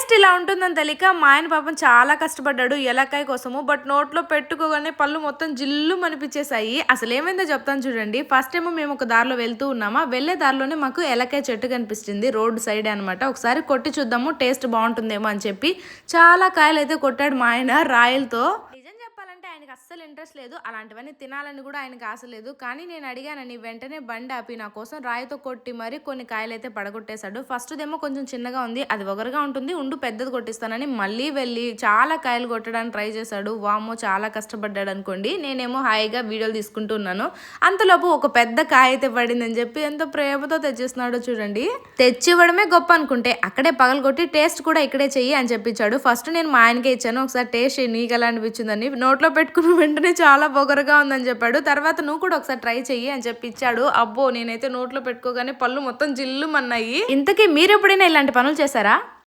Taste ఇలా ఉంటుందని తెలియక మా ఆయన పాపం చాలా కష్టపడ్డాడు ఎలక్కాయ కోసము. బట్ నోట్లో పెట్టుకోగానే పళ్ళు మొత్తం జిల్లు అనిపించేసాయి. అసలు ఏమైందో చెప్తాను చూడండి. ఫస్ట్ ఏమో మేము ఒక దారిలో వెళ్తూ ఉన్నామా, వెళ్ళే దారిలోనే మాకు ఎలక్కాయ చెట్టు కనిపిస్తుంది. రోడ్ సైడ్ అనమాట. ఒకసారి కొట్టి చూద్దాము టేస్ట్ బాగుంటుందేమో అని చెప్పి చాలా కాయలు అయితే కొట్టాడు మా ఆయన రాయలతో. నిజం చెప్పాలంటే ఆయనకి అస్సలు ఇంట్రెస్ట్ లేదు, అలాంటివన్నీ తినాలని కూడా ఆయనకి ఆశ లేదు. కానీ నేను అడిగానని వెంటనే బండి ఆపి నా కోసం రాయితో కొట్టి మరి కొన్ని కాయలు అయితే పడగొట్టేశాడు. ఫస్ట్ దేమో కొంచెం చిన్నగా ఉంది, అది ఒగరుగా ఉంటుంది, ఉండు పెద్దది కొట్టిస్తానని మళ్ళీ వెళ్ళి చాలా కాయలు కొట్టడానికి ట్రై చేశాడు. వామ్మో చాలా కష్టపడ్డాడు అనుకోండి. నేనేమో హాయిగా వీడియోలు తీసుకుంటున్నాను. అంతలోపు ఒక పెద్ద కాయ అయితే పడిందని చెప్పి ఎంతో ప్రేమతో తెచ్చిస్తున్నాడో చూడండి. తెచ్చివ్వడమే గొప్ప అనుకుంటే అక్కడే పగలగొట్టి టేస్ట్ కూడా ఇక్కడే చెయ్యి అని చెప్పించాడు. ఫస్ట్ నేను మా ఆయనకే ఇచ్చాను, ఒకసారి టేస్ట్ నీకు ఎలా అనిపించిందని. నోట్లో పెట్టుకున్న వెంటనే చాలా బొగరగా ఉందని చెప్పాడు. తర్వాత నువ్వు కూడా ఒకసారి ట్రై చెయ్యి అని చెప్పి ఇచ్చాడు. అబ్బో నేనైతే నోట్లో పెట్టుకోగానే పళ్ళు మొత్తం జిల్లుమన్నాయి. ఇంతకీ మీరు ఎప్పుడైనా ఇలాంటి పనులు చేశారా?